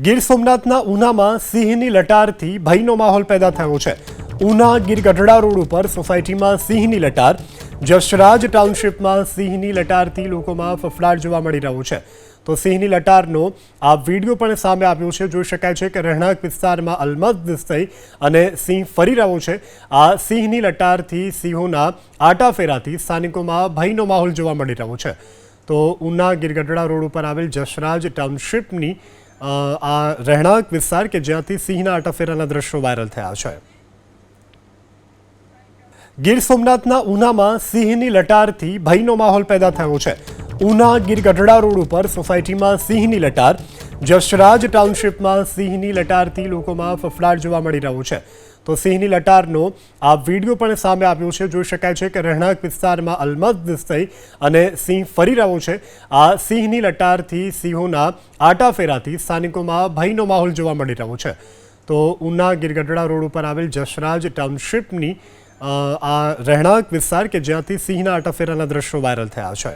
ગીર સોમનાથના ઉનામાં સિંહની લટારથી ભયનો માહોલ પેદા થયો છે। ઉના ગીર ગઢડા રોડ ઉપર સોસાયટીમાં સિંહની લટાર, જસરાજ ટાઉનશીપમાં સિંહની લટારથી લોકોમાં ફફડાટ જોવા મળી રહ્યો છે। તો સિંહની લટારનો આ વિડીયો પણ સામે આવ્યો છે। જોઈ શકાય છે કે રહેણાંક વિસ્તારમાં અલમસ્ત થઈ અને સિંહ ફરી રહ્યો છે। આ સિંહની લટારથી સિંહોના આટાફેરાથી સ્થાનિકોમાં ભયનો માહોલ જોવા મળી રહ્યો છે। તો ઉના ગીર ગઢડા રોડ ઉપર આવેલ જસરાજ ટાઉનશીપની આ રહેણાંક વિસ્તાર કે જ્યાંથી સિંહના આટાફેરાના દ્રશ્યો વાયરલ થયા છે। ગીર સોમનાથના ઉનામાં સિંહની લટારથી ભયનો માહોલ પેદા થયો છે। ઉના ગીર ગઢડા રોડ ઉપર સોસાયટીમાં સિંહની લટાર, જસરાજ ટાઉનશીપમાં સિંહની લટારથી લોકોમાં ફફડાટ જોવા મળી રહ્યો છે। તો સિંહની લટારનો આ વિડીયો પણ સામે આવ્યો છે। જોઈ શકાય છે કે રહેણાંક વિસ્તારમાં અલમસ્ત થઈ અને સિંહ ફરી રહ્યો છે। આ સિંહની લટારથી સિંહોના આટાફેરાથી સ્થાનિકોમાં ભયનો માહોલ જોવા મળી રહ્યો છે। તો ઉના ગીર ગઢડા રોડ ઉપર આવેલ જસરાજ ટાઉનશીપની આ રહેણાંક વિસ્તાર કે જ્યાંથી સિંહના આટાફેરાના દ્રશ્યો વાયરલ થયા છે।